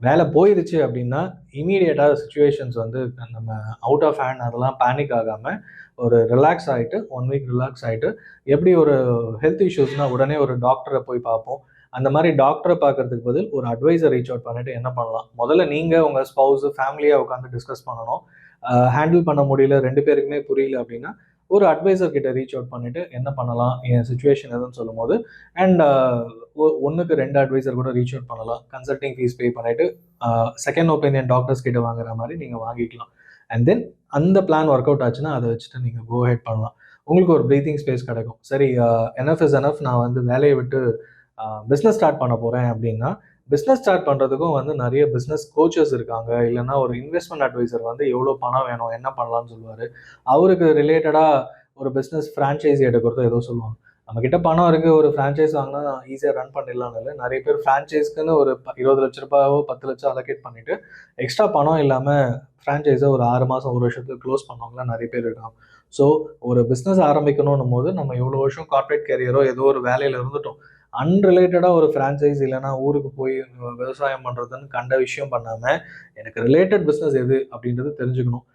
வேலை போயிருச்சு அப்படின்னா, இம்மீடியட்டா சிச்சுவேஷன்ஸ் வந்து நம்ம அவுட் ஆஃப் ஹேண்ட் அதெல்லாம் பேனிக் ஆகாம, ஒரு ரிலாக்ஸ் ஆயிட்டு, 1 வீக் ரிலாக்ஸ் ஆயிட்டு, எப்படி ஒரு ஹெல்த் இஷ்யூஸ்னா உடனே ஒரு டாக்டர போய் பார்ப்போம். அந்த மாரி டாக்டர பார்க்கறதுக்கு பதில் ஒரு அட்வைசர் ரீச் அவுட் பண்ணிட்டு என்ன பண்ணலாம்? முதல்ல நீங்க, உங்க ஸ்பவுஸ், ஃபேமிலியா உட்கார்ந்து டிஸ்கஸ் பண்ணணும். ஹேண்டில் பண்ண முடியல, 2 பேருக்குமே புரியல அப்படின்னா, ஒரு அட்வைசர் கிட்ட ரீச் அவுட் பண்ணிட்டு என்ன பண்ணலாம்? என் சிச்சுவேஷன் எதுன்னு சொல்லும்போது, அண்ட் ஒண்ணுக்கு 2 அட்வைசர் கூட ரீச் அவுட் பண்ணலாம். கன்சல்டிங் ஃபீஸ் பே பண்ணிட்டு, செகண்ட் ஒப்பீனியன் டாக்டர்ஸ் கிட்ட வாங்குற மாரி நீங்க வாங்கிக்கலாம். அண்ட் தென் அந்த பிளான் ஒர்க் அவுட் ஆச்சுன்னா, அத வச்சுட்டு நீங்க கோ ஹெட் பண்ணலாம். உங்களுக்கு ஒரு பிரீத்திங் ஸ்பேஸ் கிடைக்கும். சரி, எனஃப் இஸ் எனஃப். நான் வந்து வேலைய விட்டு பிசினஸ் ஸ்டார்ட் பண்ண போறேன் அப்படின்னா, பிசினஸ் ஸ்டார்ட் பண்றதுக்கும் வந்து நெறைய பிசினஸ் கோச்சஸ் இருக்காங்க. இல்லன்னா ஒரு இன்வெஸ்ட்மென்ட் அட்வைசர் வந்து எவ்வளோ பணம் வேணும்? என்ன பண்ணலாம்னு சொல்லுவாரு. அவருக்கு ரிலேட்டடா ஒரு பிசினஸ் ஃபிரான்சைசி எடுக்கிறதோ ஏதோ சொல்லுவாங்க. நம்மகிட்ட பணம் இருக்கு. ஒரு ஃபிரான்சைஸ் வாங்குனா ஈஸியா ரன் பண்ணிடலாம்னு இல்ல. நெறைய பேர் ஃபிரான்சைஸ்க்குன்னு ஒரு ரூ. 20,00,000 10,00,000 அலோகேட் பண்ணிட்டு, எக்ஸ்ட்ரா பணம் இல்லாம ஃபிரான்சைஸ ஒரு 6 மாசம், 1 வருஷத்துக்கு க்ளோஸ் பண்ணவங்கலாம் நெறைய பேர் இருக்காங்க. ஸோ ஒரு பிசினஸ் ஆரம்பிக்கணும்னும்போது, நம்ம இவ்வளோ வருஷம் கார்ப்பரேட் கேரியரோ ஏதோ ஒரு வேலையில இருந்துட்டோம். அன்ரிலேட்டடா ஒரு ஃபிரான்சைஸ் இல்லன்னா ஊருக்கு போய் விவசாயம் பண்றதுன்னு கண்ட விஷயம் பண்ணாம, எனக்கு ரிலேட்டட் பிசினஸ் எது அப்படின்றது தெரிஞ்சுக்கணும்.